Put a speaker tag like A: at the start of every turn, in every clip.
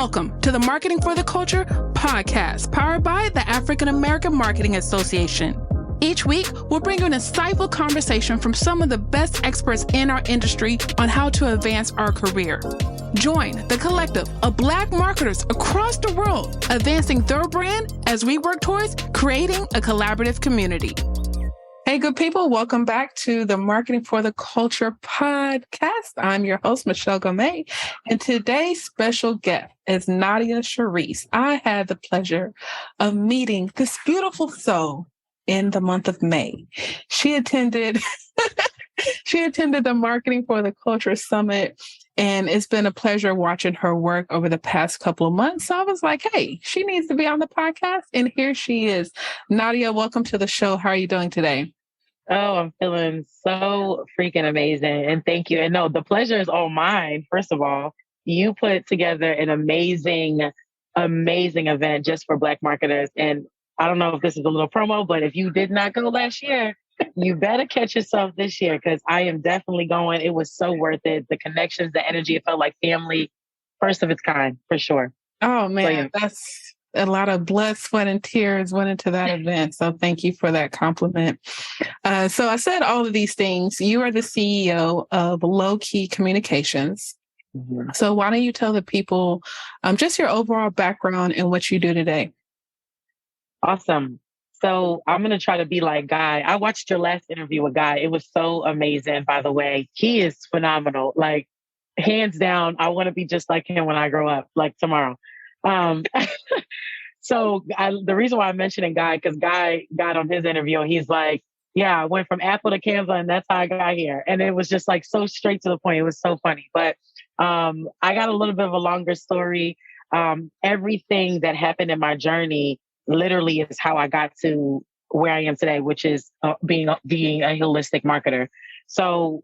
A: Welcome to the Marketing for the Culture podcast, powered by the African American Marketing Association. Each week, we'll bring you an insightful conversation from some of the best experts in our industry on how to advance our career. Join the collective of Black marketers across the world, advancing their brand as we work towards creating a collaborative community. Hey, good people. Welcome back to the Marketing for the Culture podcast. I'm your host, Michelle Gomez, and today's special guest is Nadia Sharis. I had the pleasure of meeting this beautiful soul in the month of May. She attended the Marketing for the Culture Summit, and it's been a pleasure watching her work over the past couple of months. So I was like, hey, she needs to be on the podcast, and here she is. Nadia, welcome to the show. How are you doing today?
B: Oh, I'm feeling so freaking amazing. And thank you. And no, the pleasure is all mine. First of all, you put together an amazing event just for Black marketers. And I don't know if this is a little promo, but if you did not go last year, you better catch yourself this year, because I am definitely going. It was so worth it. The connections, the energy, it felt like family, first of its kind, for sure.
A: Oh, man,
B: so, yeah.
A: That's a lot of blood, sweat, and tears went into that event. So thank you for that compliment. So I said all of these things. You are the CEO of LOWKEY Communications. Mm-hmm. So why don't you tell the people just your overall background and what you do today?
B: Awesome. So I'm going to try to be like Guy. I watched your last interview with Guy. It was so amazing, by the way. He is phenomenal. Like, hands down, I want to be just like him when I grow up, like tomorrow. So the reason why I'm mentioning Guy, because Guy got on his interview, he's like, yeah, I went from Apple to Canva, and that's how I got here. And it was just like so straight to the point. It was so funny. But I got a little bit of a longer story. Everything that happened in my journey literally is how I got to where I am today, which is being a holistic marketer. So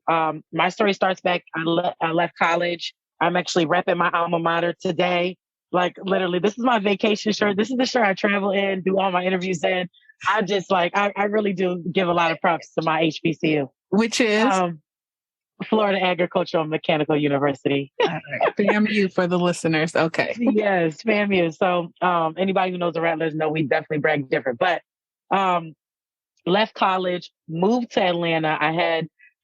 B: my story starts back. I left college. I'm actually repping my alma mater today. Like, literally, this is my vacation shirt. This is the shirt I travel in, do all my interviews in. I just I really do give a lot of props to my HBCU.
A: Which is?
B: Florida Agricultural and Mechanical University.
A: FAMU for the listeners. Okay.
B: Yes, FAMU. So anybody who knows the Rattlers know we definitely brag different. But left college, moved to Atlanta.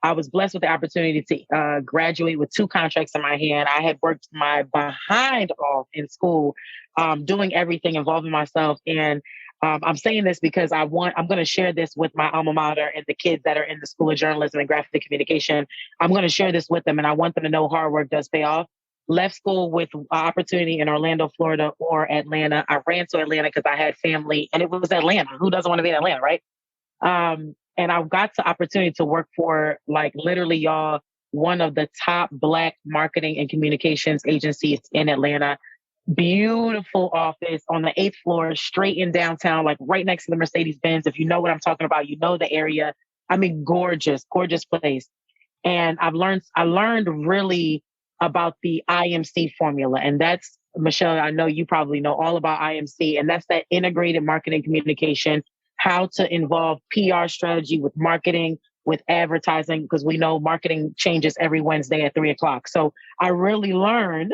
B: I was blessed with the opportunity to graduate with 2 contracts in my hand. I had worked my behind off in school, doing everything, involving myself. And I'm saying this because I'm going to share this with my alma mater and the kids that are in the School of Journalism and Graphic Communication. I'm going to share this with them, and I want them to know hard work does pay off. Left school with opportunity in Orlando, Florida, or Atlanta. I ran to Atlanta because I had family, and it was Atlanta. Who doesn't want to be in Atlanta, right? And I got the opportunity to work for, like, literally, y'all, one of the top Black marketing and communications agencies in Atlanta. Beautiful office on the 8th floor, straight in downtown, like right next to the Mercedes-Benz. If you know what I'm talking about, you know the area. I mean, gorgeous place. And I learned really about the IMC formula. And that's, Michelle, I know you probably know all about IMC. And that's that integrated marketing communication, how to involve PR strategy with marketing, with advertising, because we know marketing changes every Wednesday at 3:00. So I really learned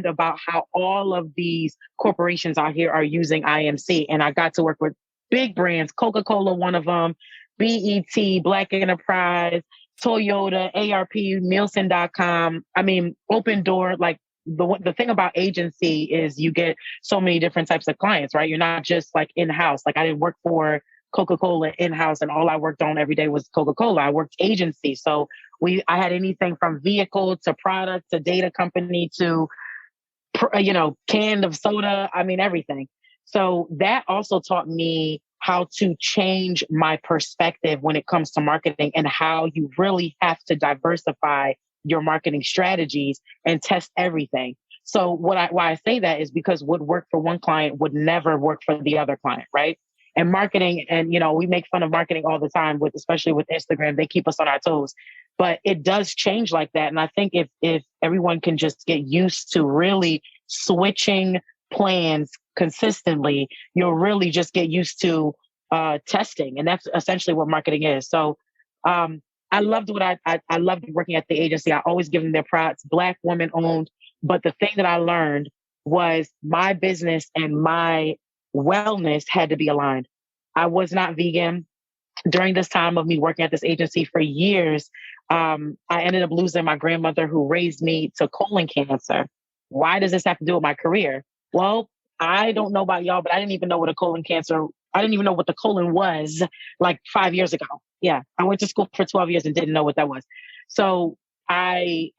B: about how all of these corporations out here are using IMC. And I got to work with big brands, Coca-Cola, one of them, BET, Black Enterprise, Toyota, ARP, Nielsen.com. I mean, Open Door. Like, the thing about agency is you get so many different types of clients, right? You're not just like in-house. Like, I didn't work for Coca-Cola in-house and all I worked on every day was Coca-Cola. I worked agency. So I had anything from vehicle to product to data company to, can of soda. I mean, everything. So that also taught me how to change my perspective when it comes to marketing and how you really have to diversify your marketing strategies and test everything. So why I say that is because what worked for one client would never work for the other client, right? And marketing, and we make fun of marketing all the time, especially with Instagram, they keep us on our toes. But it does change like that. And I think if everyone can just get used to really switching plans consistently, you'll really just get used to testing. And that's essentially what marketing is. So I loved what I loved working at the agency. I always give them their props. Black woman owned, But the thing that I learned was my business and my wellness had to be aligned. I was not vegan during this time of me working at this agency for years. I ended up losing my grandmother who raised me to colon cancer. Why does this have to do with my career? Well, I don't know about y'all, but I didn't even know what a colon cancer, I didn't even know what the colon was like 5 years ago. Yeah. I went to school for 12 years and didn't know what that was. So I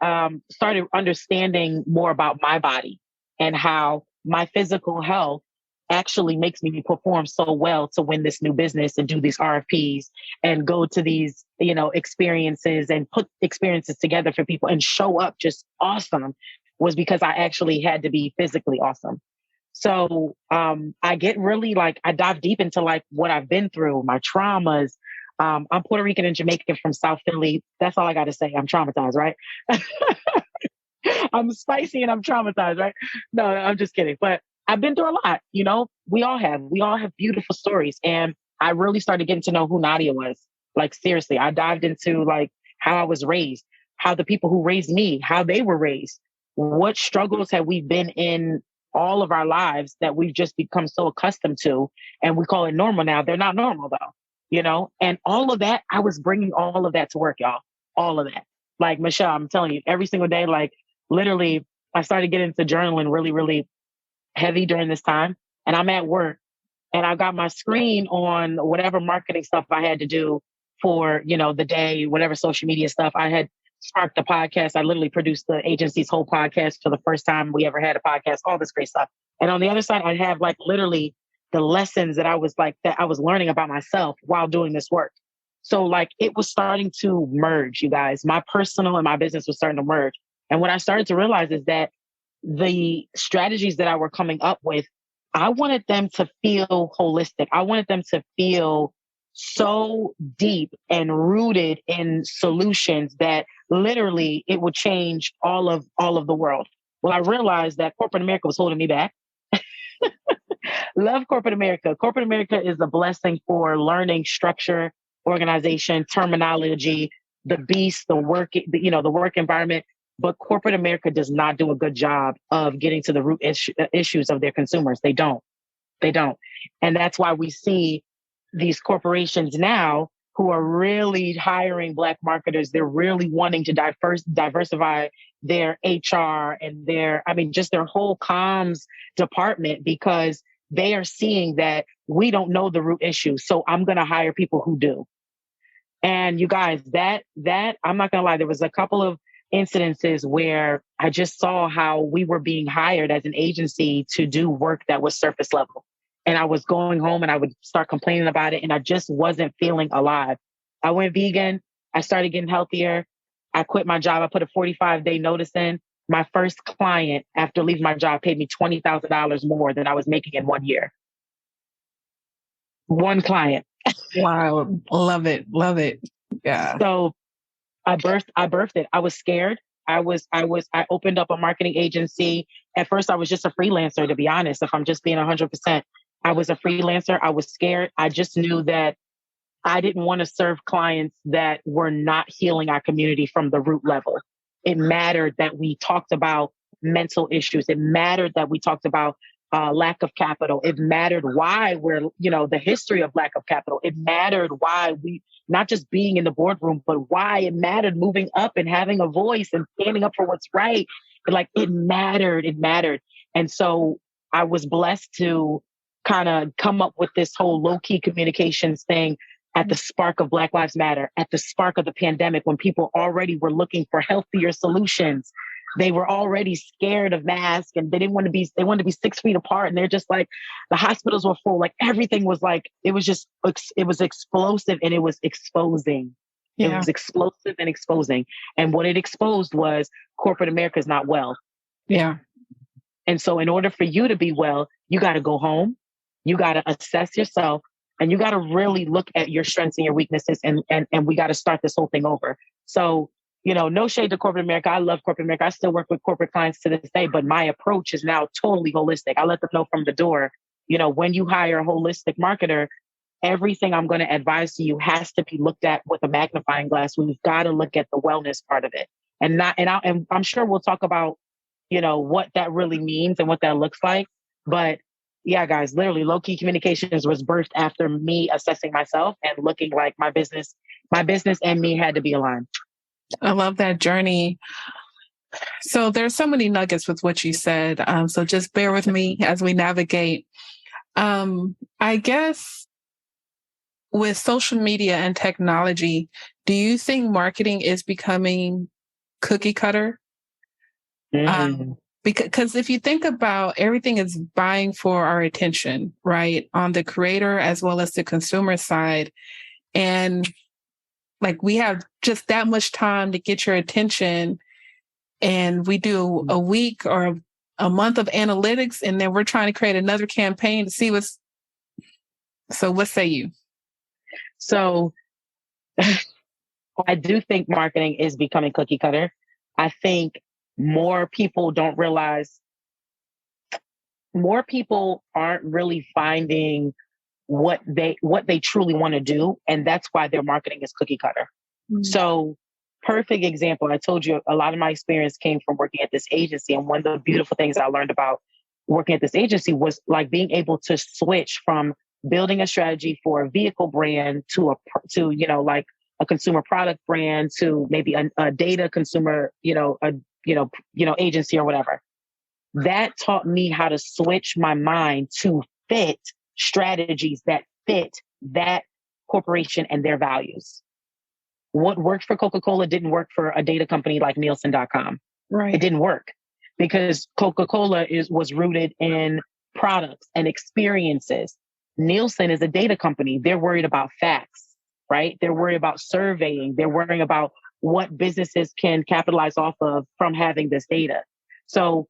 B: started understanding more about my body and how my physical health actually makes me perform so well to win this new business and do these RFPs and go to these, experiences and put experiences together for people and show up just awesome, was because I actually had to be physically awesome. So I get really I dive deep into what I've been through, my traumas. I'm Puerto Rican and Jamaican from South Philly. That's all I got to say. I'm traumatized, right? I'm spicy and I'm traumatized, right? No, I'm just kidding. But I've been through a lot, we all have. We all have beautiful stories. And I really started getting to know who Nadia was. Like, seriously, I dived into how I was raised, how the people who raised me, how they were raised, what struggles have we been in all of our lives that we've just become so accustomed to. And we call it normal now. They're not normal though, and all of that, I was bringing all of that to work, y'all. All of that. Like, Michelle, I'm telling you, every single day, literally, I started getting into journaling really, really heavy during this time. And I'm at work and I got my screen on whatever marketing stuff I had to do for, the day, whatever social media stuff. I had sparked the podcast. I literally produced the agency's whole podcast for the first time we ever had a podcast, all this great stuff. And on the other side, I have literally the lessons that I was learning about myself while doing this work. So it was starting to merge, you guys. My personal and my business was starting to merge. And what I started to realize is that the strategies that I were coming up with, I wanted them to feel holistic. I wanted them to feel so deep and rooted in solutions that literally it would change all of the world. Well, I realized that corporate America was holding me back. Love corporate America. Corporate America is a blessing for learning structure, organization, terminology, the beast, the work, the work environment. But corporate America does not do a good job of getting to the root issues of their consumers. They don't. And that's why we see these corporations now who are really hiring Black marketers. They're really wanting to diversify their HR and just their whole comms department, because they are seeing that we don't know the root issue. So I'm going to hire people who do. And you guys, that I'm not going to lie, there was a couple of incidences where I just saw how we were being hired as an agency to do work that was surface level. And I was going home and I would start complaining about it. And I just wasn't feeling alive. I went vegan. I started getting healthier. I quit my job. I put a 45-day notice in. My first client after leaving my job paid me $20,000 more than I was making in 1 year. One client.
A: Wow. Love it. Love it. Yeah.
B: So I birthed it. I was scared. I opened up a marketing agency. At first, I was just a freelancer, to be honest, if I'm just being 100%. I was a freelancer. I was scared. I just knew that I didn't want to serve clients that were not healing our community from the root level. It mattered that we talked about mental issues. It mattered that we talked about lack of capital. It mattered why the history of lack of capital. It mattered why we, not just being in the boardroom, but why it mattered moving up and having a voice and standing up for what's right. It mattered. And so I was blessed to kind of come up with this whole LOWKEY Communications thing at the spark of Black Lives Matter, at the spark of the pandemic, when people already were looking for healthier solutions. They were already scared of masks and they wanted to be 6 feet apart. And they're just the hospitals were full. Everything was it was explosive and it was exposing. Yeah. It was explosive and exposing. And what it exposed was corporate America is not well.
A: Yeah.
B: And so in order for you to be well, you got to go home, you got to assess yourself, and you got to really look at your strengths and your weaknesses. And we got to start this whole thing over. So, no shade to corporate America. I love corporate America. I still work with corporate clients to this day, but my approach is now totally holistic. I let them know from the door, when you hire a holistic marketer, everything I'm going to advise to you has to be looked at with a magnifying glass. We've got to look at the wellness part of it. And I'm sure we'll talk about what that really means and what that looks like. But yeah, guys, literally LOWKEY Communications was birthed after me assessing myself and looking like my business and me had to be aligned.
A: I love that journey. So there's so many nuggets with what you said. So just bear with me as we navigate. I guess with social media and technology, do you think marketing is becoming cookie cutter? Because if you think about everything is vying for our attention, right? On the creator as well as the consumer side. And like we have just that much time to get your attention. And we do a week or a month of analytics, and then we're trying to create another campaign to see so what say you?
B: So I do think marketing is becoming cookie cutter. I think more people aren't really finding what they truly want to do. And that's why their marketing is cookie cutter. Mm-hmm. So perfect example. I told you a lot of my experience came from working at this agency. And one of the beautiful things I learned about working at this agency was like being able to switch from building a strategy for a vehicle brand to like a consumer product brand to maybe a data consumer, agency or whatever. That taught me how to switch my mind to fit strategies that fit that corporation and their values. What worked for Coca-Cola didn't work for a data company like Nielsen.com.
A: Right.
B: It didn't work because Coca-Cola was rooted in products and experiences. Nielsen is a data company. They're worried about facts, right? They're worried about surveying. They're worrying about what businesses can capitalize off of from having this data. So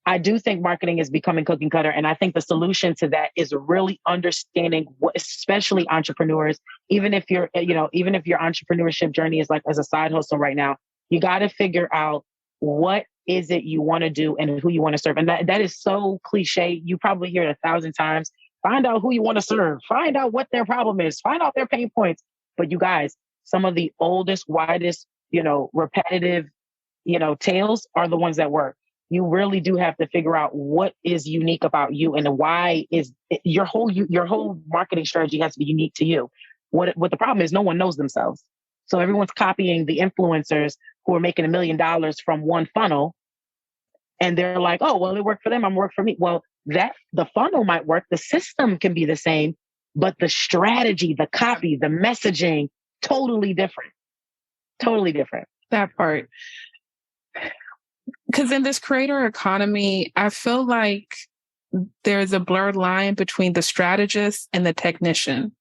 B: I do think marketing is becoming cookie cutter. And I think the solution to that is really understanding what, especially entrepreneurs, even if your entrepreneurship journey is like as a side hustle right now, you got to figure out what is it you want to do and who you want to serve. And that is so cliche. You probably hear it 1,000 times. Find out who you want to serve. Find out what their problem is. Find out their pain points. But you guys, some of the oldest, widest, repetitive, tales are the ones that work. You really do have to figure out what is unique about you and why is your whole marketing strategy has to be unique to you. What the problem is, no one knows themselves. So everyone's copying the influencers who are making $1 million from one funnel. And they're like, oh, well, it worked for them. I'm work for me. Well, the funnel might work. The system can be the same, but the strategy, the copy, the messaging, totally different. Totally different.
A: That part. Because in this creator economy, I feel like there's a blurred line between the strategist and the technician.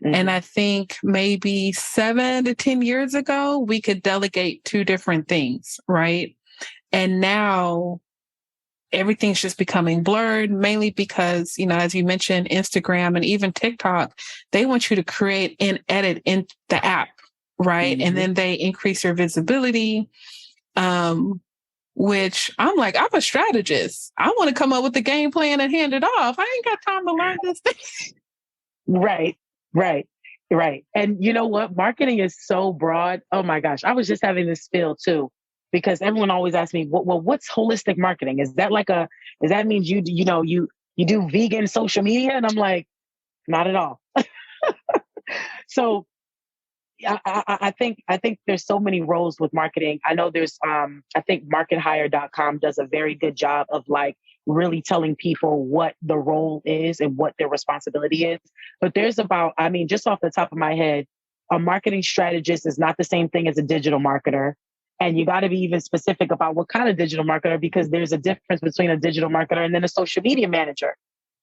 A: Mm-hmm. And I think maybe 7 to 10 years ago, we could delegate two different things, right? And now everything's just becoming blurred, mainly because, as you mentioned, Instagram and even TikTok, they want you to create and edit in the app, right? Mm-hmm. And then they increase your visibility. Which I'm like, I'm a strategist. I want to come up with the game plan and hand it off. I ain't got time to learn this thing. Right. And you know what? Marketing is so broad. Oh my gosh. I was just having this feel too, because everyone always asks me, well, what's holistic marketing? Does that mean you do vegan social media? And I'm like, not at all. So I think there's so many roles with marketing. I know there's, I think markethire.com does a very good job of like really telling people what the role is and what their responsibility is. But there's just off the top of my head, a marketing strategist is not the same thing as a digital marketer. And you got to be even specific about what kind of digital marketer, because there's a difference between a digital marketer and then a social media manager.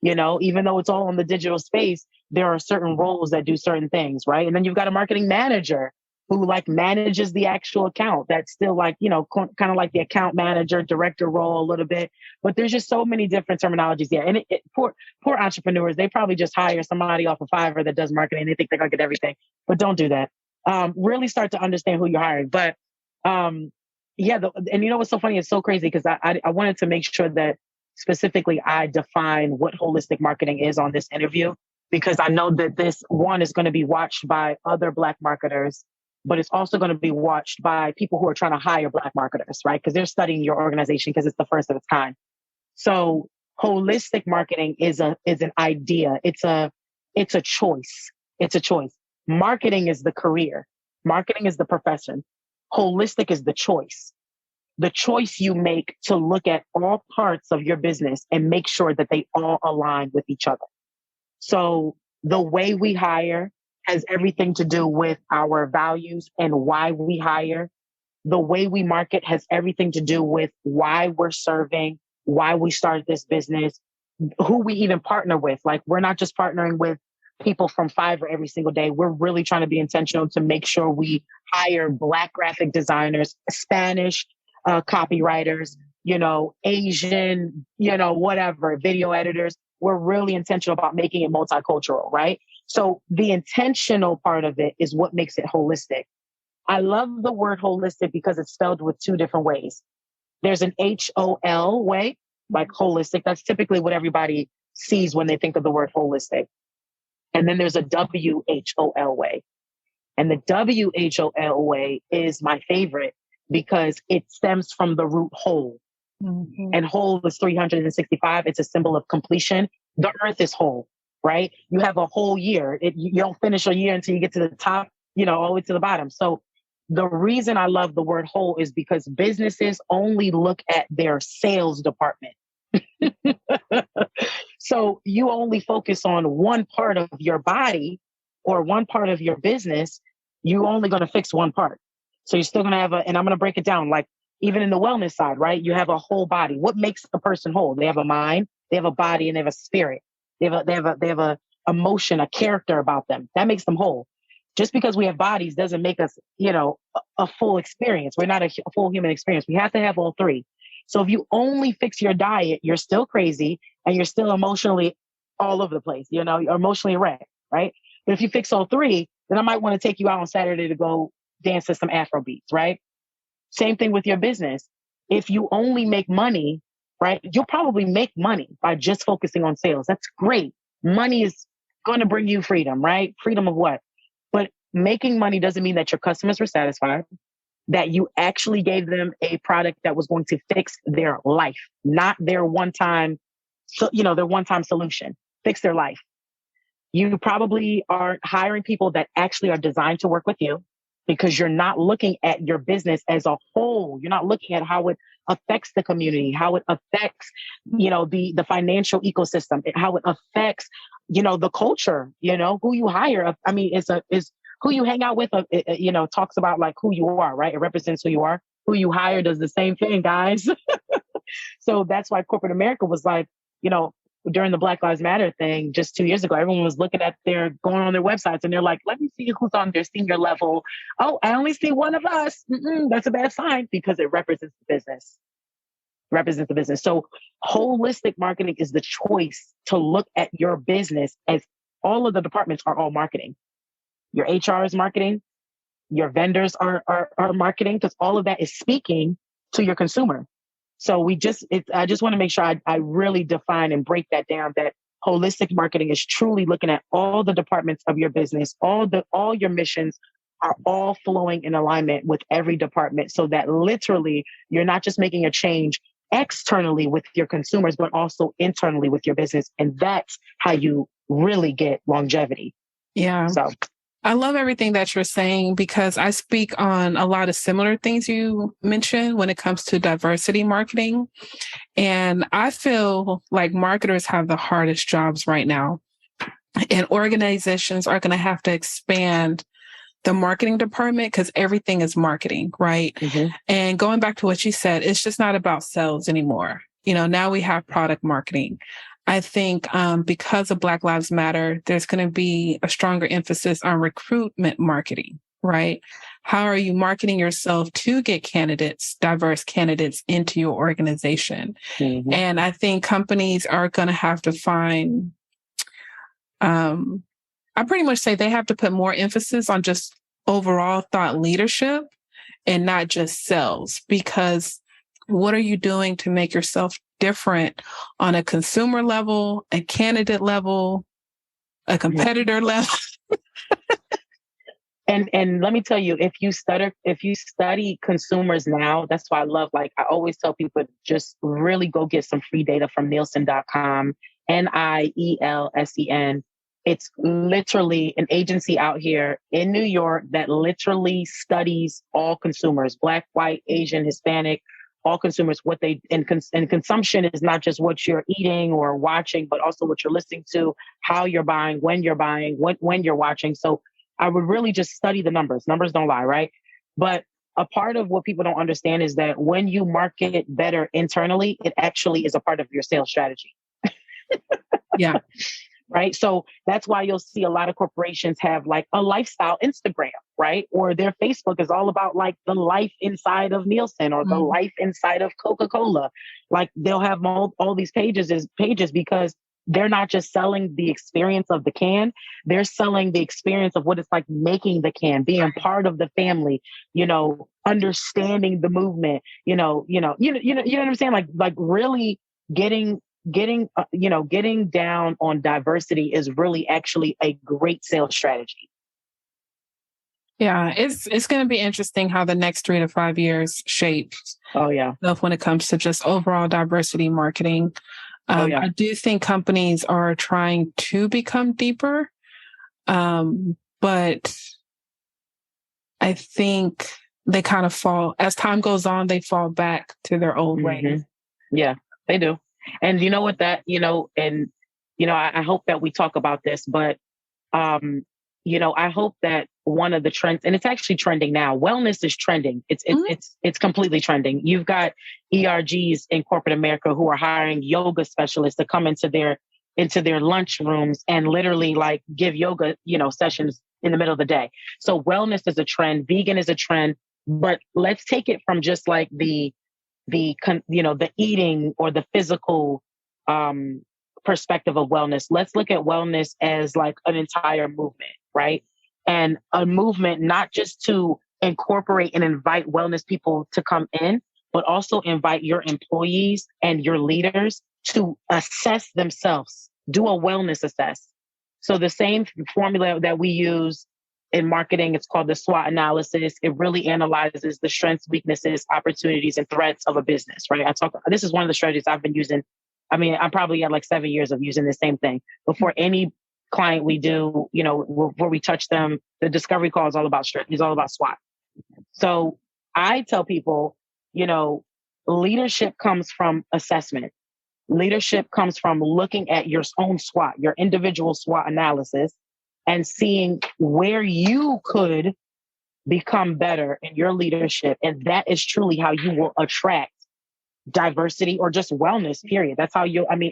A: Even though it's all in the digital space, there are certain roles that do certain things, right? And then you've got a marketing manager who like manages the actual account. That's still like, kind of like the account manager, director role a little bit. But there's just so many different terminologies. Yeah. And poor entrepreneurs, they probably just hire somebody off of Fiverr that does marketing. They think they're going to get everything, but don't do that. Really start to understand who you're hiring. But and what's so funny? It's so crazy because I wanted to make sure that specifically I define what holistic marketing is on this interview, because I know that this one is going to be watched by other Black marketers
B: but it's also going to be watched by people who are trying to hire Black marketers, right? Because they're studying your organization because it's the first of its kind. So holistic marketing is an idea. It's a choice. It's a choice. Marketing is the career. Marketing is the profession. Holistic is the choice. The choice you make to look at all parts of your business and make sure that they all align with each other. So the way we hire has everything to do with our values and why we hire. The way we market has everything to do with why we're serving, why we started this business, who we even partner with. Like, we're not just partnering with people from Fiverr every single day. We're really trying to be intentional to make sure we hire Black graphic designers, Spanish copywriters, Asian, whatever, video editors. We're really intentional about making it multicultural, right? So the intentional part of it is what makes it holistic. I love the word holistic because it's spelled with two different ways. There's an HOL way, like holistic. That's typically what everybody sees when they think of the word holistic. And then there's a WHOL way. And the WHOL way is my favorite because it stems from the root whole. Mm-hmm. And whole is 365. It's a symbol of completion. The earth is whole, right? You have a whole year. You don't finish a year until you get to the top, all the way to the bottom. So the reason I love the word whole is because businesses only look at their sales department. So you only focus on one part of your body or one part of your business. You're only going to fix one part. So you're still going to have and I'm going to break it down, like even in the wellness side, right? You have a whole body. What makes a person whole? They have a mind, they have a body, and they have a spirit. They have a emotion, a character about them. That makes them whole. Just because we have bodies doesn't make us, a full experience. We're not a full human experience. We have to have all three. So if you only fix your diet, you're still crazy and you're still emotionally all over the place. You're emotionally wrecked, right? But if you fix all three, then I might want to take you out on Saturday to go dance to some Afro beats, right? Same thing with your business. If you only make money, right, you'll probably make money by just focusing on sales. That's great. Money is going to bring you freedom, right? Freedom of what? But making money doesn't mean that your customers were satisfied, that you actually gave them a product that was going to fix their life, not their one-time solution, fix their life. You probably are hiring people that actually are designed to work with you because you're not looking at your business as a whole. You're not looking at how it affects the community, how it affects, the financial ecosystem, how it affects, the culture, who you hire. I mean, is who you hang out with, talks about like who you are, right? It represents who you are. Who you hire does the same thing, guys. So that's why corporate America was like, during the Black Lives Matter thing just 2 years ago, everyone was looking at going on their websites and they're like, let me see who's on their senior level. Oh, I only see one of us. That's a bad sign because it represents the business. So holistic marketing is the choice to look at your business as all of the departments are all marketing. Your HR is marketing. Your vendors are marketing because all of that is speaking to your consumer. So I just want to make sure I really define and break that down, that holistic marketing is truly looking at all the departments of your business, all your missions are all flowing in alignment with every department so that literally you're not just making a change externally with your consumers, but also internally with your business. And that's how you really get longevity.
A: Yeah.
B: So
A: I love everything that you're saying because I speak on a lot of similar things you mentioned when it comes to diversity marketing. And I feel like marketers have the hardest jobs right now. And organizations are going to have to expand the marketing department because everything is marketing, right? Mm-hmm. And going back to what you said, it's just not about sales anymore. Now we have product marketing. I think because of Black Lives Matter, there's going to be a stronger emphasis on recruitment marketing, right? How are you marketing yourself to get diverse candidates into your organization? Mm-hmm. And I think companies are going to have to find, I pretty much say they have to put more emphasis on just overall thought leadership and not just sales, because what are you doing to make yourself different on a consumer level, a candidate level, a competitor level?
B: And let me tell you, if you study consumers now, that's why I love, like, I always tell people, just really go get some free data from Nielsen.com, Nielsen. It's literally an agency out here in New York that literally studies all consumers, Black, white, Asian, Hispanic, all consumers, what they, and consumption is not just what you're eating or watching, but also what you're listening to, how you're buying, when when you're watching. So I would really just study the numbers. Numbers don't lie, right? But a part of what people don't understand is that when you market better internally, it actually is a part of your sales strategy.
A: Yeah.
B: Right. So that's why you'll see a lot of corporations have like a lifestyle Instagram, right? Or their Facebook is all about like the life inside of Nielsen or the life inside of Coca-Cola. Like they'll have all these pages because they're not just selling the experience of the can, they're selling the experience of what it's like making the can, being part of the family, understanding the movement, you know what I'm saying? Like really getting down on diversity is really actually a great sales strategy.
A: Yeah, it's going to be interesting how the next 3 to 5 years shape.
B: Oh yeah,
A: when it comes to just overall diversity marketing. I do think companies are trying to become deeper, but I think they kind of fall as time goes on. They fall back to their old ways.
B: Yeah, they do. And you know what I hope that we talk about this, but, I hope that one of the trends, and it's actually trending now, wellness is trending. It's completely trending. You've got ERGs in corporate America who are hiring yoga specialists to come into their lunch rooms and literally like give yoga, sessions in the middle of the day. So wellness is a trend. Vegan is a trend, but let's take it from just like the eating or the physical perspective of wellness. Let's look at wellness as like an entire movement, right? And a movement not just to incorporate and invite wellness people to come in, but also invite your employees and your leaders to assess themselves, do a wellness assess. So the same formula that we use in marketing, it's called the SWOT analysis. It really analyzes the strengths, weaknesses, opportunities, and threats of a business, right? This is one of the strategies I've been using. I mean, I'm probably at like 7 years of using the same thing. Before any client we do, where we touch them, the discovery call is all about strength. It's all about SWOT. So I tell people, leadership comes from assessment. Leadership comes from looking at your own SWOT, your individual SWOT analysis, and seeing where you could become better in your leadership. And that is truly how you will attract diversity or just wellness, period. That's how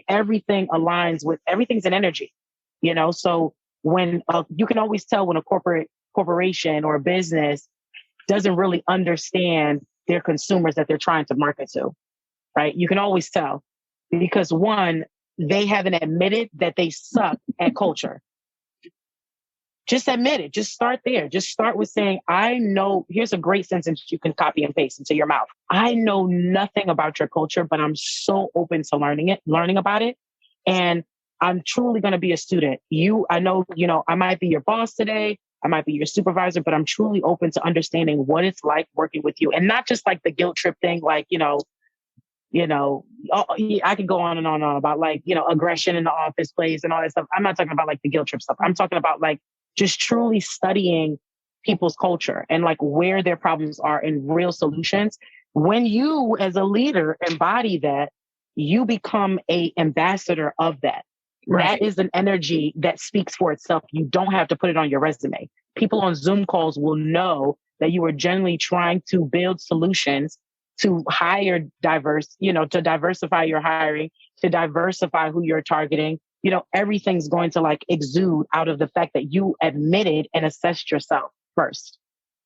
B: everything aligns with everything's an energy, So when you can always tell when a corporation or a business doesn't really understand their consumers that they're trying to market to, right? You can always tell because one, they haven't admitted that they suck at culture. Just admit it. Just start there. Just start with saying, I know, here's a great sentence you can copy and paste into your mouth. I know nothing about your culture, but I'm so open to learning about it. And I'm truly going to be a student. I know, I might be your boss today. I might be your supervisor, but I'm truly open to understanding what it's like working with you. And not just like the guilt trip thing, like, I could go on and on about like, aggression in the office place and all that stuff. I'm not talking about like the guilt trip stuff. I'm talking about like just truly studying people's culture and like where their problems are and real solutions. When you as a leader embody that, you become a ambassador of that. Right. That is an energy that speaks for itself. You don't have to put it on your resume. People on Zoom calls will know that you are generally trying to build solutions to hire to diversify your hiring, to diversify who you're targeting. Everything's going to like exude out of the fact that you admitted and assessed yourself first.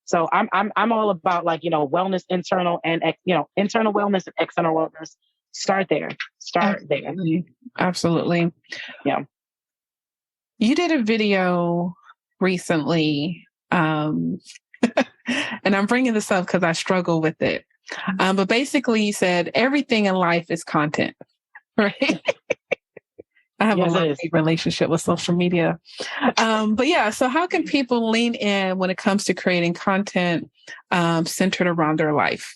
B: So I'm all about like, wellness, internal and, internal wellness and external wellness. Start there.
A: Absolutely.
B: Yeah.
A: You did a video recently, and I'm bringing this up because I struggle with it. But basically you said everything in life is content, right? I have a
B: Yes, it
A: love
B: is.
A: relationship with social media. But yeah, so how can people lean in when it comes to creating content centered around their life?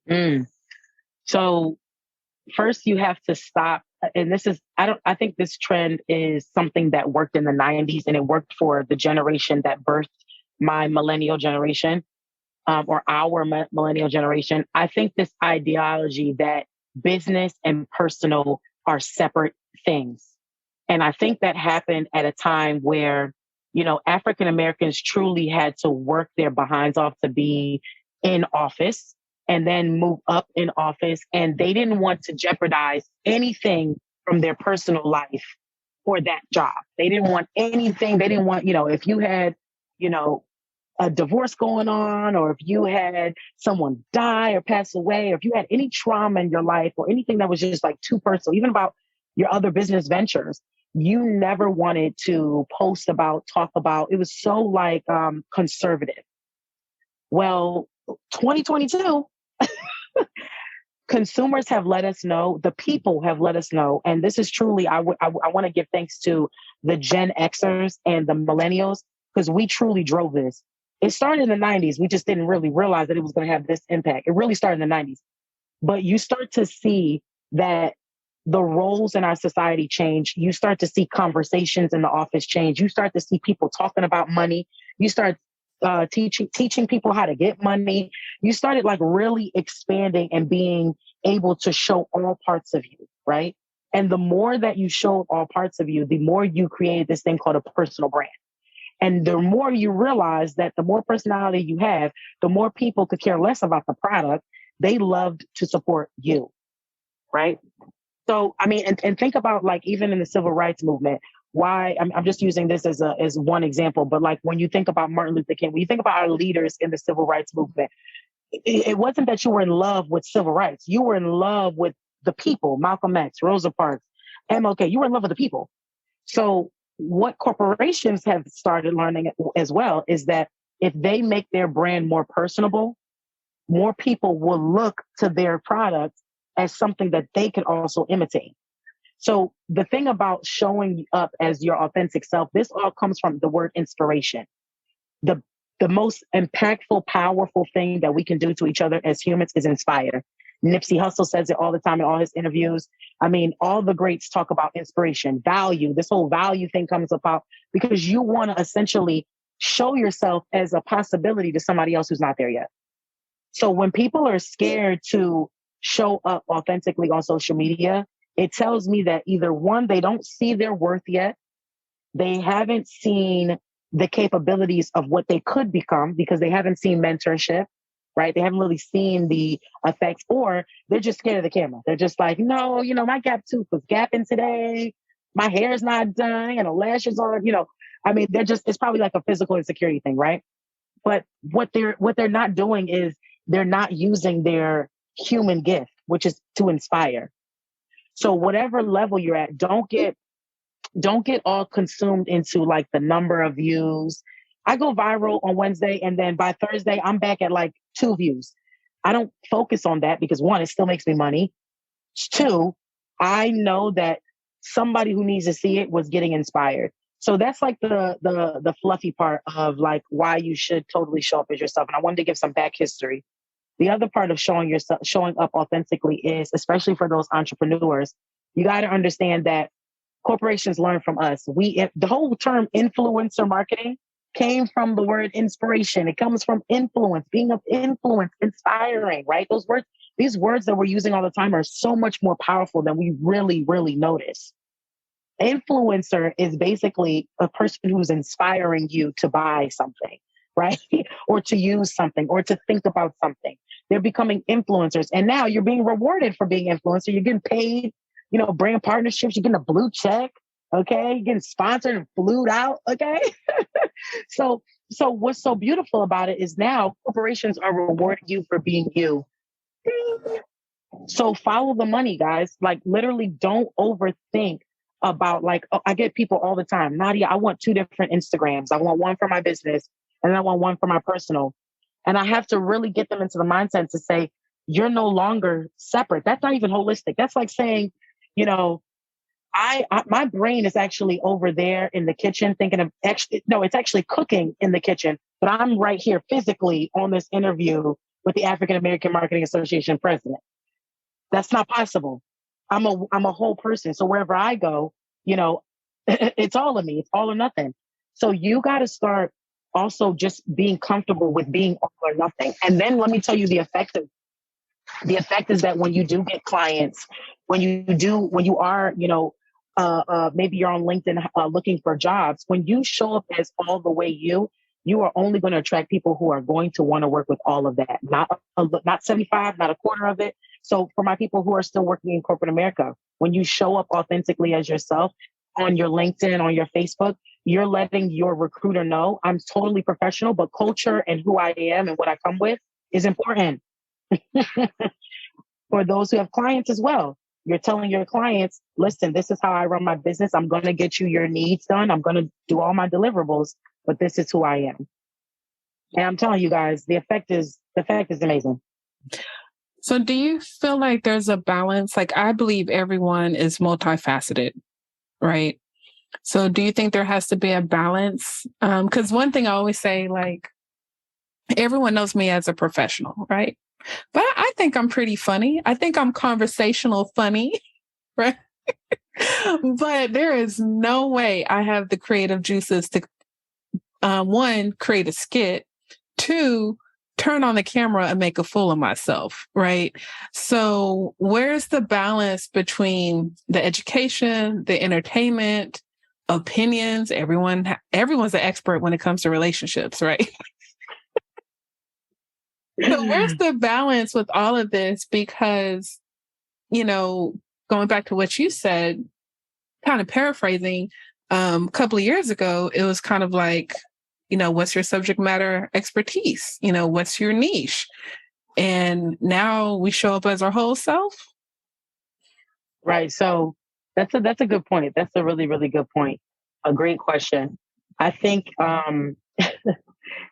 B: Mm. So first you have to stop. And this is, I think this trend is something that worked in the 90s and it worked for the generation that birthed my millennial generation, or our millennial generation. I think this ideology that business and personal are separate things. And I think that happened at a time where, African Americans truly had to work their behinds off to be in office and then move up in office. And they didn't want to jeopardize anything from their personal life for that job. They didn't want anything. They didn't want, if you had, you know, a divorce going on, or if you had someone die or pass away, or if you had any trauma in your life or anything that was just like too personal, even about your other business ventures, you never wanted to post about, talk about. It was so like conservative. Well, 2022, consumers have let us know, the people have let us know, and this is truly, I want to give thanks to the Gen Xers and the millennials, because we truly drove this. It started in the 90s. We just didn't really realize that it was going to have this impact. It really started in the 90s. But you start to see that the roles in our society change. You start to see conversations in the office change. You start to see people talking about money. You start teaching people how to get money. You started like really expanding and being able to show all parts of you, right? And the more that you showed all parts of you, the more you created this thing called a personal brand. And the more you realize that the more personality you have, the more people could care less about the product. They loved to support you, right? So, I mean, and think about like even in the civil rights movement, why I'm just using this as one example, but like when you think about Martin Luther King, when you think about our leaders in the civil rights movement, it wasn't that you were in love with civil rights. You were in love with the people, Malcolm X, Rosa Parks, MLK. You were in love with the people. So what corporations have started learning as well is that if they make their brand more personable, more people will look to their product as something that they can also imitate. So the thing about showing up as your authentic self, this all comes from the word inspiration. The the most impactful, powerful thing that we can do to each other as humans is inspire. Nipsey Hussle says it all the time in all his interviews. I mean, all the greats talk about inspiration, value. This whole value thing comes about because you want to essentially show yourself as a possibility to somebody else who's not there yet. So when people are scared to show up authentically on social media, it tells me that either one, they don't see their worth yet. They haven't seen the capabilities of what they could become because they haven't seen mentorship, right? They haven't really seen the effects, or they're just scared of the camera. They're just like, no, my gap tooth was gapping today. My hair is not done, lashes are, I mean, it's probably like a physical insecurity thing, right? But what they're not doing is they're not using their human gift, which is to inspire. So whatever level you're at, don't get all consumed into like the number of views. I go viral on Wednesday and then by Thursday, I'm back at like 2 views. I don't focus on that because one, it still makes me money. Two, I know that somebody who needs to see it was getting inspired. So that's like the fluffy part of like why you should totally show up as yourself. And I wanted to give some back history. The other part of showing up authentically is, especially for those entrepreneurs, you got to understand that corporations learn from us. The whole term influencer marketing came from the word inspiration. It comes from influence, being of influence, inspiring, right? These words that we're using all the time are so much more powerful than we really, really notice. Influencer is basically a person who's inspiring you to buy something, right? Or to use something or to think about something. They're becoming influencers. And now you're being rewarded for being influencer. You're getting paid, brand partnerships, you're getting a blue check, okay? You're getting sponsored and flued out, okay? So what's so beautiful about it is now corporations are rewarding you for being you. So follow the money, guys. Like literally don't overthink about like, I get people all the time, Nadia, I want 2 different Instagrams. I want one for my business and I want one for my personal. And I have to really get them into the mindset to say, you're no longer separate. That's not even holistic. That's like saying, my brain is actually over there in the kitchen thinking of it's actually cooking in the kitchen, but I'm right here physically on this interview with the African American Marketing Association president. That's not possible. I'm a whole person. So wherever I go, it's all of me. It's all or nothing. So you got to start also just being comfortable with being all or nothing. And then let me tell you the effect is that when you do get clients, when you are, maybe you're on LinkedIn looking for jobs, when you show up as all the way you are only going to attract people who are going to want to work with all of that, not 75, not a quarter of it. So for my people who are still working in corporate America, when you show up authentically as yourself on your LinkedIn, on your Facebook, you're letting your recruiter know I'm totally professional, but culture and who I am and what I come with is important. For those who have clients as well, you're telling your clients, listen, this is how I run my business. I'm going to get you your needs done. I'm going to do all my deliverables, but this is who I am. And I'm telling you guys, the effect is amazing.
A: So do you feel like there's a balance? Like, I believe everyone is multifaceted, right? So do you think there has to be a balance? Because one thing I always say, like, everyone knows me as a professional, right? But I think I'm pretty funny. I think I'm conversational funny, right? But there is no way I have the creative juices to, one, create a skit, two, turn on the camera and make a fool of myself, right? So where's the balance between the education, the entertainment, opinions? Everyone's an expert when it comes to relationships, right? So where's the balance with all of this? Because, going back to what you said, kind of paraphrasing, a couple of years ago, it was kind of like, what's your subject matter expertise? What's your niche? And now we show up as our whole self.
B: Right. So that's a good point. That's a really, really good point. A great question. I think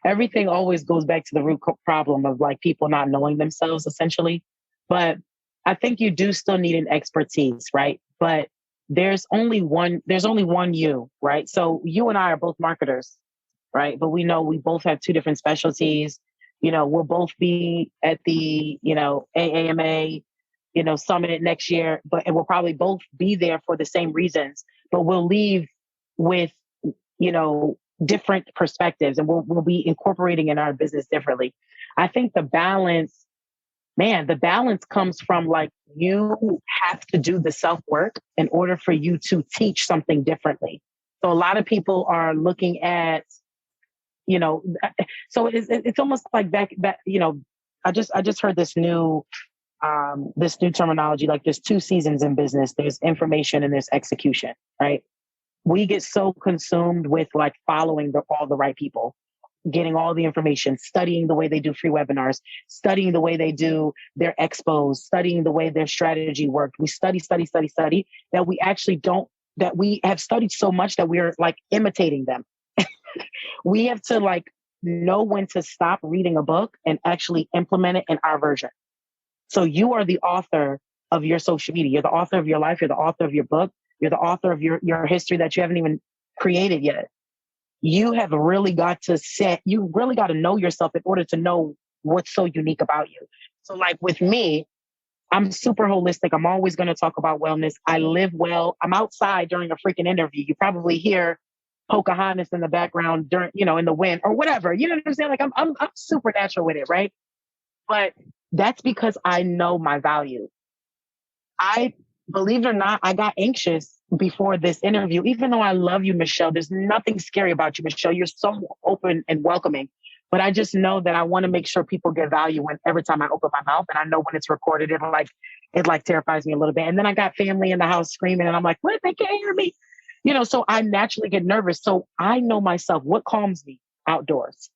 B: everything always goes back to the root problem of like people not knowing themselves essentially. But I think you do still need an expertise, right? But there's only one you, right? So you and I are both marketers, right? But we know we both have two different specialties. We'll both be at the, AAMA, summit next year, and we'll probably both be there for the same reasons, but we'll leave with, different perspectives, and we'll be incorporating in our business differently. I think the balance comes from like, you have to do the self-work in order for you to teach something differently. So a lot of people are looking at, so it's almost like back, I just heard this new terminology, like there's two seasons in business. There's information and there's execution, right? We get so consumed with like following all the right people, getting all the information, studying the way they do free webinars, studying the way they do their expos, studying the way their strategy worked. We study that we actually don't, that we have studied so much that we're like imitating them. We have to like know when to stop reading a book and actually implement it in our version. So you are the author of your social media. You're the author of your life. You're the author of your book. You're the author of your history that you haven't even created yet. You have really got to know yourself in order to know what's so unique about you. So like with me, I'm super holistic. I'm always going to talk about wellness. I live well. I'm outside during a freaking interview. You probably hear Pocahontas in the background during, in the wind or whatever. You know what I'm saying? Like I'm super natural with it, right? But that's because I know my value. Believe it or not, I got anxious before this interview. Even though I love you, Michelle, there's nothing scary about you, Michelle. You're so open and welcoming. But I just know that I want to make sure people get value every time I open my mouth. And I know when it's recorded, it terrifies me a little bit. And then I got family in the house screaming and I'm like, what? They can't hear me. So I naturally get nervous. So I know myself. What calms me? Outdoors.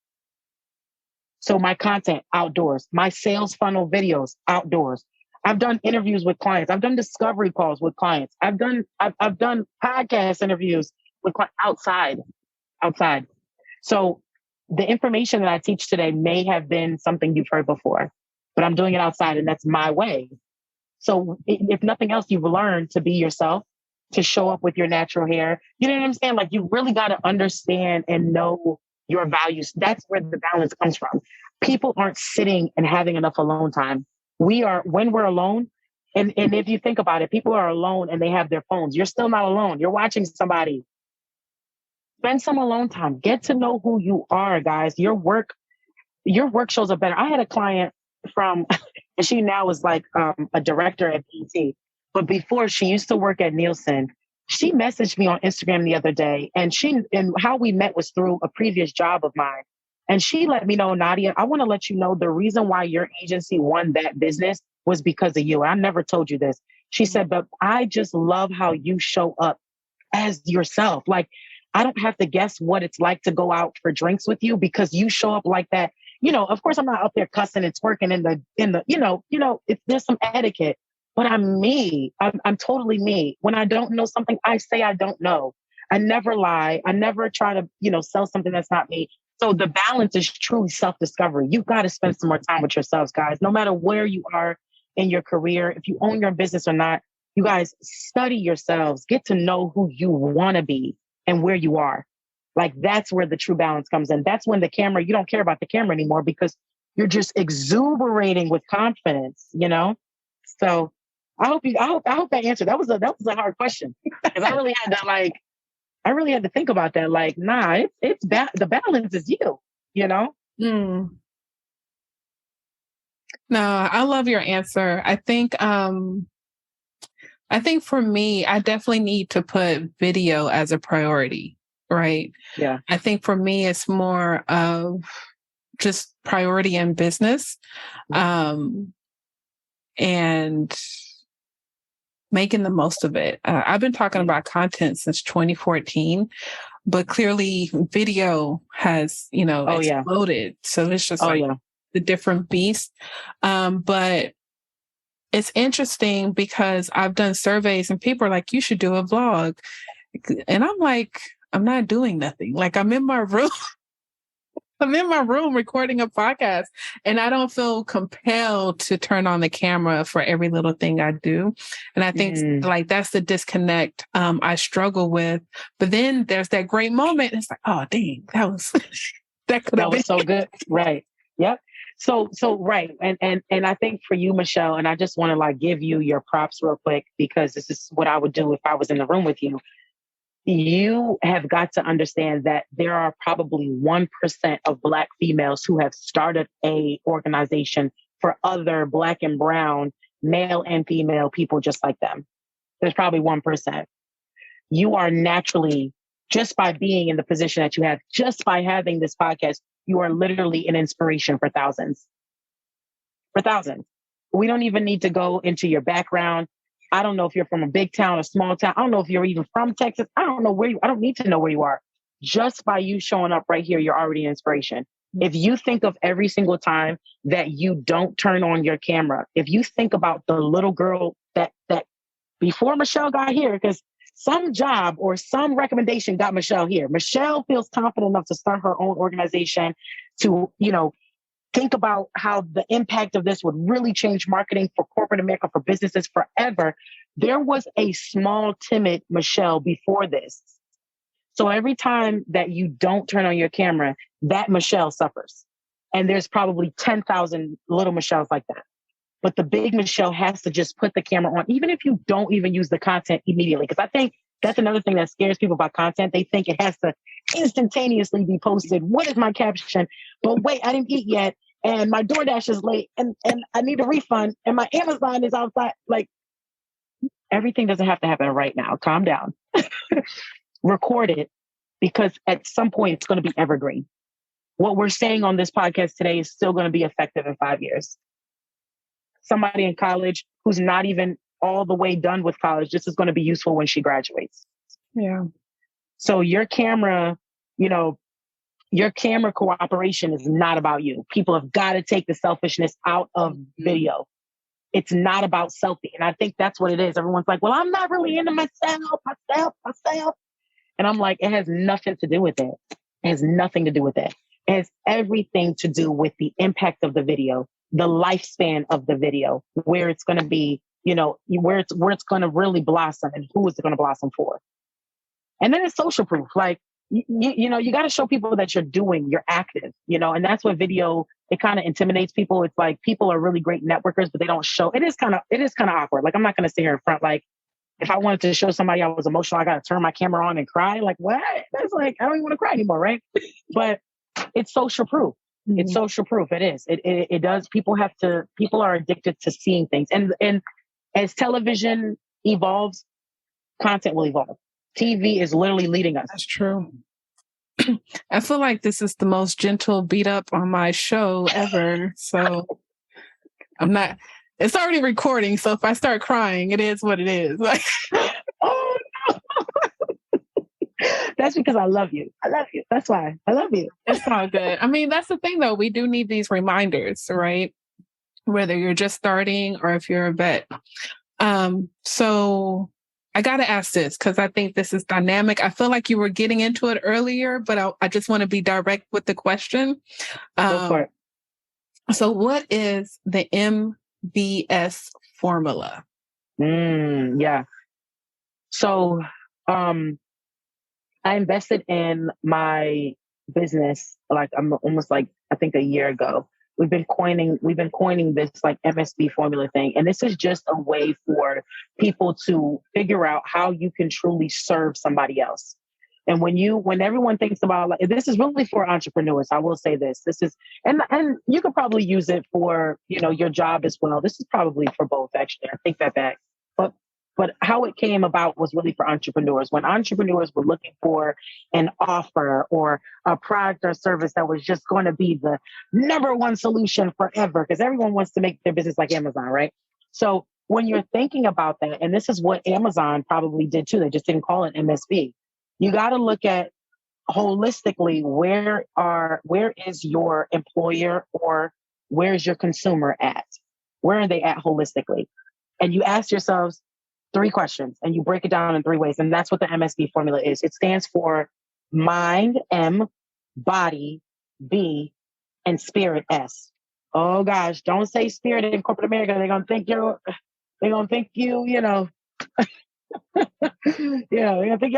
B: So my content, outdoors. My sales funnel videos, outdoors. I've done interviews with clients. I've done discovery calls with clients. I've done podcast interviews with clients outside. So the information that I teach today may have been something you've heard before, but I'm doing it outside and that's my way. So if nothing else, you've learned to be yourself to show up with your natural hair. You know what I'm saying? Like, you really got to understand and know your values. That's where the balance comes from. People aren't sitting and having enough alone time. We are, when we're alone, and if you think about it, people are alone and they have their phones. You're still not alone. You're watching somebody. Spend some alone time. Get to know who you are, guys. Your work shows up better. I had a client from, and she now is like a director at PT. But before, she used to work at Nielsen. She messaged me on Instagram the other day, and how we met was through a previous job of mine. And she let me know, Nadia, I want to let you know the reason why your agency won that business was because of you. I never told you this. She said, but I just love how you show up as yourself. Like, I don't have to guess what it's like to go out for drinks with you because you show up like that. You know, of course, I'm not up there cussing and twerking in the, there's some etiquette, but I'm me. I'm totally me. When I don't know something, I say I don't know. I never lie. I never try to, sell something that's not me. So the balance is truly self-discovery. You've got to spend some more time with yourselves, guys, no matter where you are in your career, if you own your business or not. You guys study yourselves, get to know who you want to be and where you are. Like, that's where the true balance comes in. That's when you don't care about the camera anymore because you're just exuberating with confidence, So I hope that answered. That was a hard question because I really had to think about that. Like, nah, the balance is you,
A: Mm. No, I love your answer. I think for me, I definitely need to put video as a priority, right?
B: Yeah.
A: I think for me, it's more of just priority in business, and making the most of it. I've been talking about content since 2014, but clearly video has, exploded. Yeah. So it's just the different beast. But it's interesting because I've done surveys and people are like, you should do a vlog. And I'm like, I'm not doing nothing. Like, I'm in my room. I'm in my room recording a podcast and I don't feel compelled to turn on the camera for every little thing I do. And I think like that's the disconnect I struggle with. But then there's that great moment. It's like, oh, dang, that was
B: so good. Right. Yep. So right. And I think for you, Michelle, and I just want to give you your props real quick, because this is what I would do if I was in the room with you. You have got to understand that there are probably 1% of Black females who have started a organization for other Black and brown male and female people just like them. There's probably 1%. You are naturally, just by being in the position that you have, just by having this podcast, you are literally an inspiration for thousands. For thousands. We don't even need to go into your background. I don't know if you're from a big town or small town. I don't know if you're even from Texas. I don't know I don't need to know where you are. Just by you showing up right here, you're already an inspiration. If you think of every single time that you don't turn on your camera, if you think about the little girl that before Michelle got here, because some job or some recommendation got Michelle here. Michelle feels confident enough to start her own organization to, think about how the impact of this would really change marketing for corporate America, for businesses forever. There was a small, timid Michelle before this. So every time that you don't turn on your camera, that Michelle suffers. And there's probably 10,000 little Michelles like that. But the big Michelle has to just put the camera on, even if you don't even use the content immediately. Because I think that's another thing that scares people about content. They think it has to instantaneously be posted. What is my caption? But wait, I didn't eat yet. And my DoorDash is late and I need a refund and my Amazon is outside. Like, everything doesn't have to happen right now. Calm down. Record it, because at some point it's going to be evergreen. What we're saying on this podcast today is still going to be effective in 5 years. Somebody in college who's not even all the way done with college, this is going to be useful when she graduates.
A: Yeah.
B: So your camera, your camera cooperation is not about you. People have got to take the selfishness out of video. It's not about selfie. And I think that's what it is. Everyone's like, well, I'm not really into myself. And I'm like, it has nothing to do with it. It has nothing to do with it. It has everything to do with the impact of the video, the lifespan of the video, where it's going to be where it's going to really blossom and who is it going to blossom for. And then it's social proof. Like, you got to show people that you're active, and that's what video, it kind of intimidates people. It's like people are really great networkers, but they don't show. It is kind of awkward. Like, I'm not going to sit here in front. Like, if I wanted to show somebody I was emotional, I got to turn my camera on and cry. Like, what? That's like, I don't even want to cry anymore. Right. But it's social proof. Mm-hmm. It's social proof. It is. It does. People are addicted to seeing things. And as television evolves, content will evolve. TV is literally leading us.
A: That's true. I feel like this is the most gentle beat up on my show ever. So it's already recording. So if I start crying, it is what it is. Like,
B: oh no. That's because I love you. I love you. That's why I love you.
A: It's all good. I mean, that's the thing though. We do need these reminders, right? Whether you're just starting or if you're a vet. So I got to ask this because I think this is dynamic. I feel like you were getting into it earlier, but I just want to be direct with the question.
B: Go for it.
A: So what is the MBS formula?
B: Yeah. So I invested in my business like almost like I think a year ago. We've been coining this like MSB formula thing. And this is just a way for people to figure out how you can truly serve somebody else. And when everyone thinks about, like, this is really for entrepreneurs, I will say this is, and you could probably use it for, your job as well. This is probably for both, actually. I think that back. But how it came about was really for entrepreneurs. When entrepreneurs were looking for an offer or a product or service that was just going to be the number one solution forever, because everyone wants to make their business like Amazon, right? So when you're thinking about that, and this is what Amazon probably did too, they just didn't call it MSB. You got to look at holistically, where is your employer or where's your consumer at? Where are they at holistically? And you ask yourselves 3 questions and you break it down in 3 ways. And that's what the MSB formula is. It stands for mind, M, body, B, and spirit, S. Oh gosh, don't say spirit in corporate America. They're going to think you, they're going to think you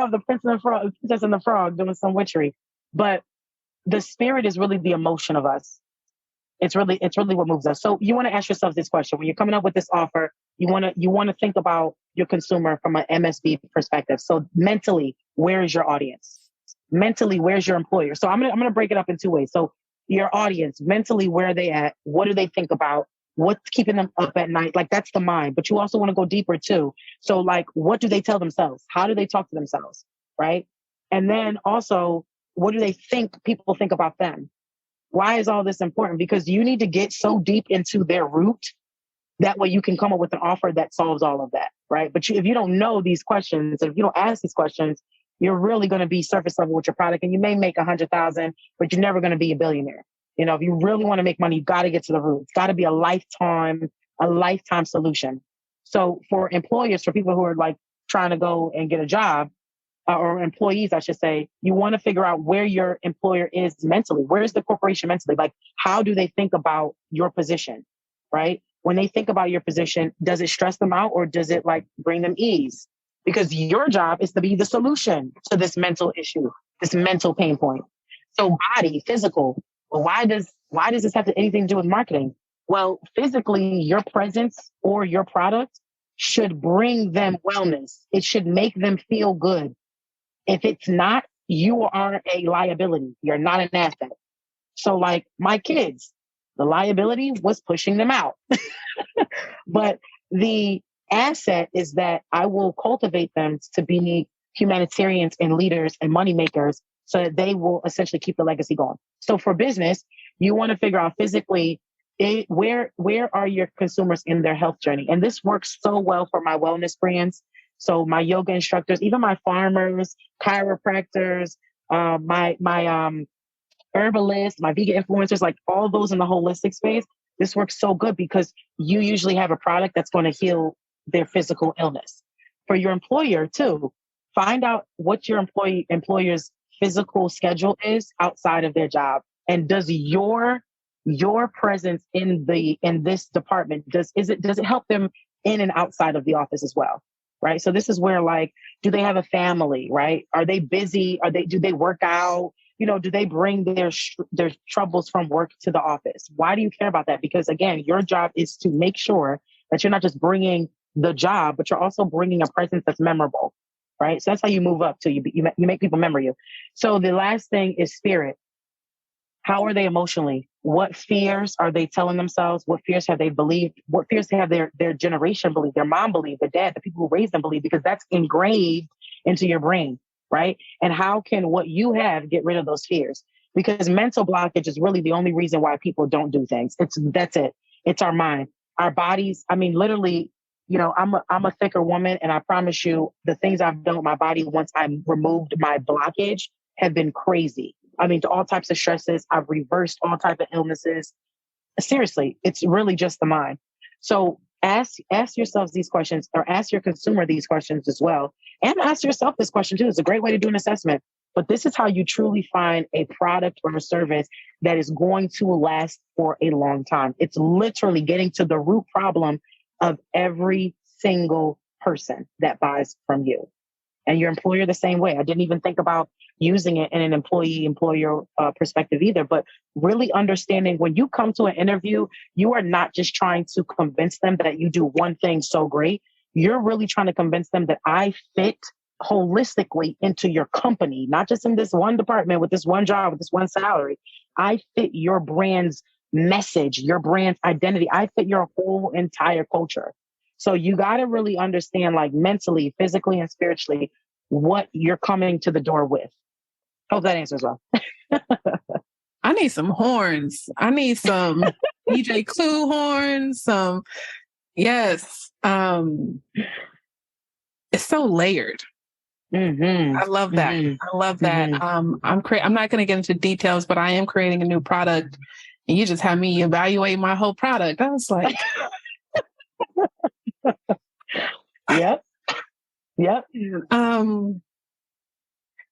B: have the princess and the frog doing some witchery. But the spirit is really the emotion of us. It's really what moves us. So you want to ask yourself this question. When you're coming up with this offer, you want to think about your consumer from an MSB perspective. So mentally, where is your audience? Mentally, where's your employer? So I'm gonna break it up in 2 ways. So your audience, mentally, where are they at? What do they think about? What's keeping them up at night? Like, that's the mind. But you also want to go deeper too. So like, what do they tell themselves? How do they talk to themselves? Right? And then also, what do they think people think about them? Why is all this important? Because you need to get so deep into their root. That way you can come up with an offer that solves all of that, right? But if you don't know these questions, if you don't ask these questions, you're really going to be surface level with your product, and you may make 100,000, but you're never going to be a billionaire. If you really want to make money, you've got to get to the root. It's got to be a lifetime solution. So for employers, for people who are like trying to go and get a job, or employees, I should say, you want to figure out where your employer is mentally. Where is the corporation mentally? Like, how do they think about your position, right? When they think about your position, does it stress them out or does it like bring them ease? Because your job is to be the solution to this mental issue, this mental pain point. So body, physical. Well, why does this have anything to do with marketing? Well, physically, your presence or your product should bring them wellness. It should make them feel good. If it's not, you are a liability. You're not an asset. So like my kids, the liability was pushing them out. But the asset is that I will cultivate them to be humanitarians and leaders and money makers so that they will essentially keep the legacy going. So for business, you want to figure out physically where are your consumers in their health journey? And this works so well for my wellness brands. So my yoga instructors, even my farmers, chiropractors, my herbalists, my vegan influencers, like all those in the holistic space, this works so good because you usually have a product that's going to heal their physical illness. For your employer too, find out what your employer's physical schedule is outside of their job. And does your presence in this department, does it help them in and outside of the office as well. Right. So this is where, like, do they have a family? Right. Are they busy? Do they work out? Do they bring their troubles from work to the office? Why do you care about that? Because again, your job is to make sure that you're not just bringing the job, but you're also bringing a presence that's memorable. Right. So that's how you move up to you make people remember you. So the last thing is spirit. How are they emotionally? What fears are they telling themselves? What fears have they believed? What fears have their generation believe, their mom believe, their dad, the people who raised them believe, because that's engraved into your brain, right? And how can what you have get rid of those fears? Because mental blockage is really the only reason why people don't do things. That's it. It's our mind, our bodies. I mean, literally, I'm a thicker woman, and I promise you, the things I've done with my body once I removed my blockage have been crazy. I mean, to all types of stresses, I've reversed all types of illnesses. Seriously, it's really just the mind. So ask yourselves these questions, or ask your consumer these questions as well. And ask yourself this question too. It's a great way to do an assessment. But this is how you truly find a product or a service that is going to last for a long time. It's literally getting to the root problem of every single person that buys from you. And your employer the same way. I didn't even think about using it in an employer perspective either, but really understanding when you come to an interview, you are not just trying to convince them that you do one thing so great. You're really trying to convince them that I fit holistically into your company, not just in this one department with this one job, with this one salary. I fit your brand's message, your brand's identity. I fit your whole entire culture. So you got to really understand, like, mentally, physically, and spiritually, what you're coming to the door with. Hope that answers well.
A: I need some horns. I need some DJ Clue horns. Yes. It's so layered.
B: Mm-hmm.
A: I love that.
B: Mm-hmm.
A: I love that.
B: Mm-hmm.
A: I'm not going to get into details, but I am creating a new product, and you just have me evaluate my whole product. I was like,
B: Yep.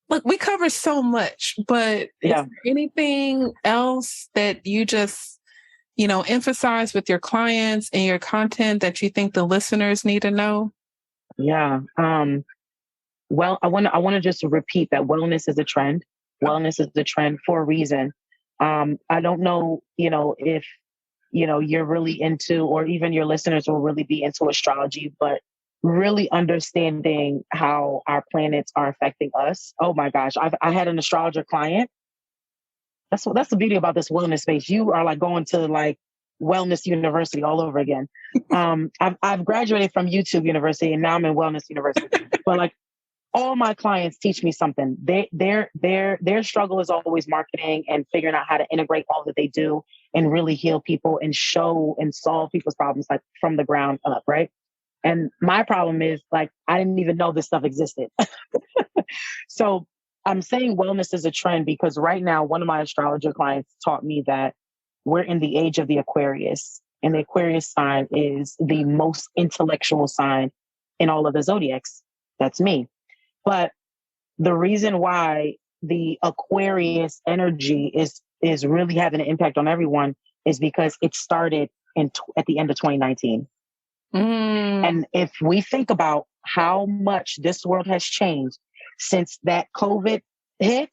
A: Look, we cover so much, but is there anything else that you just, emphasize with your clients and your content that you think the listeners need to know?
B: Yeah. Well, I want to just repeat that wellness is a trend. Wellness is a trend for a reason. I don't know, if, you're really into, or even your listeners will really be into astrology, but really understanding how our planets are affecting us. Oh my gosh. I had an astrologer client. That's the beauty about this wellness space. You are like going to like wellness university all over again. I've graduated from YouTube University, and now I'm in wellness university, but like, all my clients teach me something. Their struggle is always marketing and figuring out how to integrate all that they do and really heal people and show and solve people's problems, like, from the ground up, right? And my problem is, like, I didn't even know this stuff existed. So I'm saying wellness is a trend because right now, one of my astrologer clients taught me that we're in the age of the Aquarius, and the Aquarius sign is the most intellectual sign in all of the zodiacs. That's me. But the reason why the Aquarius energy is really having an impact on everyone is because it started at the end of 2019. And if we think about how much this world has changed since that COVID hit,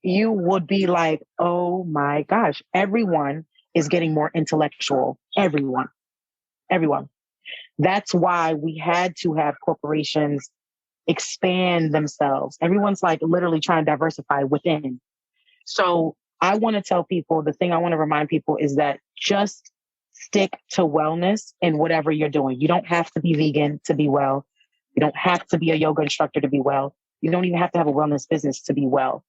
B: you would be like, oh my gosh, everyone is getting more intellectual. Everyone. That's why we had to have corporations expand themselves. Everyone's like literally trying to diversify within. So I want to tell people, the thing I want to remind people is that just stick to wellness in whatever you're doing. You don't have to be vegan to be well. You don't have to be a yoga instructor to be well. You don't even have to have a wellness business to be well.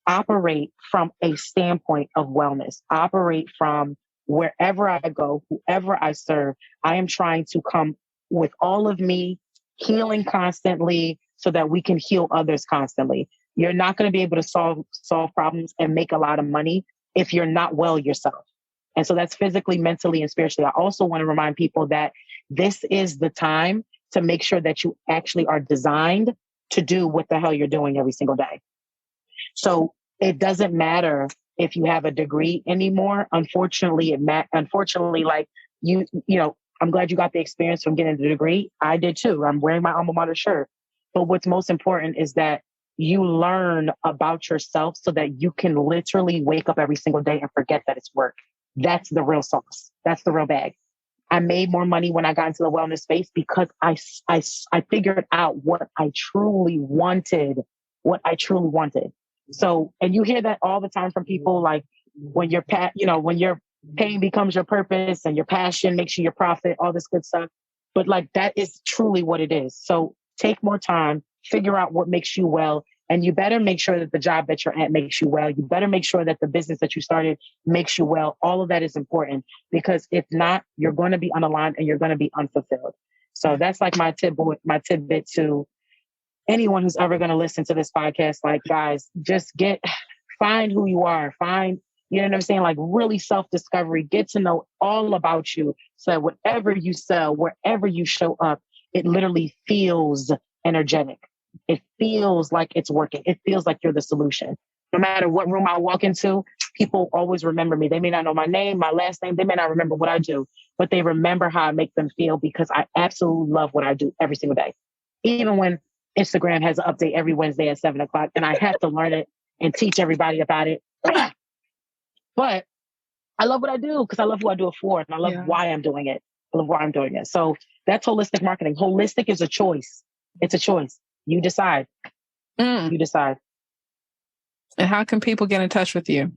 B: Operate from a standpoint of wellness. Operate from wherever I go, whoever I serve. I am trying to come with all of me, healing constantly so that we can heal others constantly. You're not going to be able to solve problems and make a lot of money if you're not well yourself. And so that's physically, mentally, and spiritually. I also want to remind people that this is the time to make sure that you actually are designed to do what the hell you're doing every single day. So it doesn't matter if you have a degree anymore. Unfortunately, like you know, I'm glad you got the experience from getting the degree. I did too. I'm wearing my alma mater shirt. But what's most important is that you learn about yourself so that you can literally wake up every single day and forget that it's work. That's the real sauce. That's the real bag. I made more money when I got into the wellness space because I figured out what I truly wanted, So, and you hear that all the time from people, like when your pain becomes your purpose and your passion makes you your profit, all this good stuff. But like, that is truly what it is. So take more time, figure out what makes you well. And you better make sure that the job that you're at makes you well. You better make sure that the business that you started makes you well. All of that is important, because if not, you're going to be unaligned and you're going to be unfulfilled. So that's like my tidbit to anyone who's ever going to listen to this podcast. Like, guys, just find who you are, you know what I'm saying? Like, really self-discovery, get to know all about you, so that whatever you sell, wherever you show up, it literally feels energetic. It feels like it's working. It feels like you're the solution. No matter what room I walk into, people always remember me. They may not know my name, my last name. They may not remember what I do, but they remember how I make them feel, because I absolutely love what I do every single day. Even when Instagram has an update every Wednesday at 7:00 and I have to learn it and teach everybody about it. But I love what I do because I love who I do it for, and I love why I'm doing it. I love why I'm doing it. So that's holistic marketing. Holistic is a choice. It's a choice. You decide. You decide.
A: And how can people get in touch with you?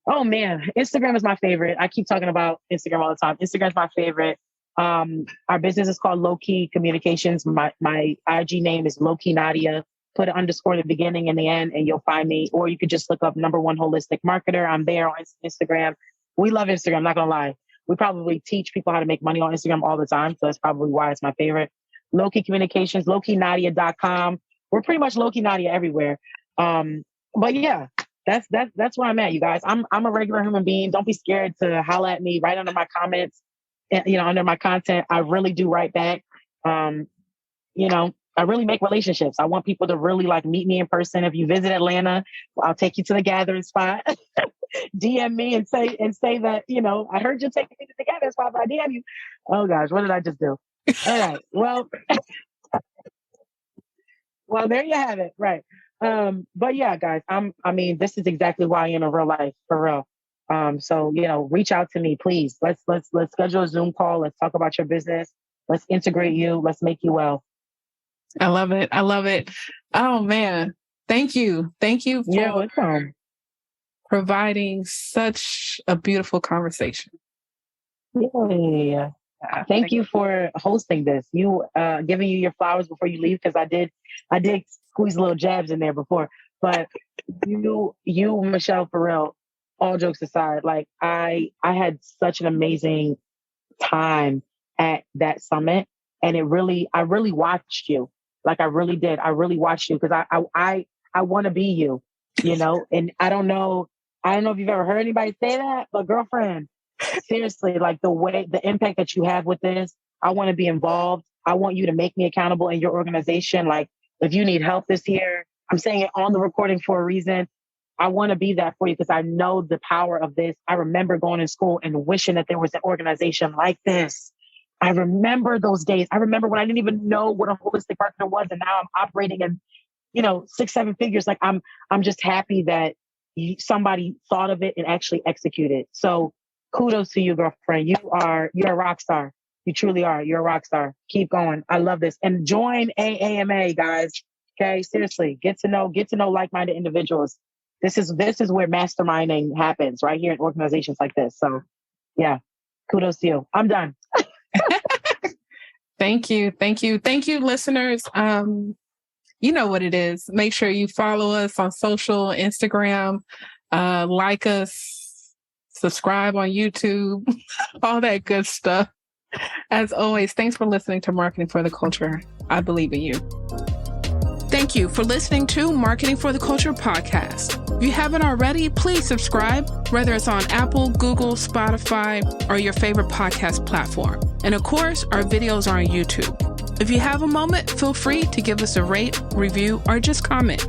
B: Oh man, Instagram is my favorite. I keep talking about Instagram all the time. Instagram is my favorite. Our business is called LOWKEY Communications. My IG name is LOWKEY Nadia. Put an underscore at the beginning and the end, and you'll find me. Or you could just look up #1 Holistic Marketer. I'm there on Instagram. We love Instagram, I'm not gonna lie. We probably teach people how to make money on Instagram all the time, so that's probably why it's my favorite. LOWKEY Communications, LOWKEYNadia.com. We're pretty much LOWKEY Nadia everywhere. But yeah, that's where I'm at, you guys. I'm a regular human being. Don't be scared to holler at me right under my comments, under my content. I really do write back. I really make relationships. I want people to really like meet me in person. If you visit Atlanta, I'll take you to the gathering spot. DM me and say that, I heard you taking me to the gathering spot, but I DM you. Oh gosh, what did I just do? All right. Well, there you have it. Right. But yeah, guys, this is exactly who I am in real life, for real. So, reach out to me, please. Let's schedule a Zoom call. Let's talk about your business. Let's integrate you. Let's make you well.
A: I love it. I love it. Oh man. Thank you. Thank you for providing such a beautiful conversation.
B: Yeah. Thank you for hosting this. Giving you your flowers before you leave, because I did squeeze little jabs in there before. But you, Michelle, for real, all jokes aside, like I had such an amazing time at that summit, and I really watched you. Like I really did. I really watched you because I want to be you, and I don't know if you've ever heard anybody say that, but girlfriend, seriously, like the impact that you have with this, I want to be involved. I want you to make me accountable in your organization. Like if you need help this year, I'm saying it on the recording for a reason. I want to be that for you because I know the power of this. I remember going to school and wishing that there was an organization like this. I remember those days. I remember when I didn't even know what a holistic marketer was, and now I'm operating in, 6-7 figures. Like I'm just happy that somebody thought of it and actually executed. So kudos to you, girlfriend. You're a rock star. You truly are. You're a rock star. Keep going. I love this. And join AAMA, guys. Okay, seriously, get to know like-minded individuals. This is where masterminding happens, right here in organizations like this. So, yeah, kudos to you. I'm done.
A: Thank you, listeners. You know what it is. Make sure you follow us on social, Instagram, like us, subscribe on YouTube, all that good stuff. As always, thanks for listening to Marketing for the Culture. I believe in you. Thank you for listening to Marketing for the Culture podcast. If you haven't already, please subscribe, whether it's on Apple, Google, Spotify, or your favorite podcast platform. And of course, our videos are on YouTube. If you have a moment, feel free to give us a rate, review, or just comment.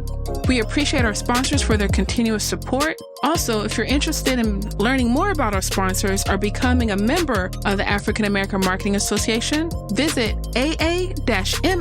A: We appreciate our sponsors for their continuous support. Also, if you're interested in learning more about our sponsors or becoming a member of the African American Marketing Association, visit aa-ma.org.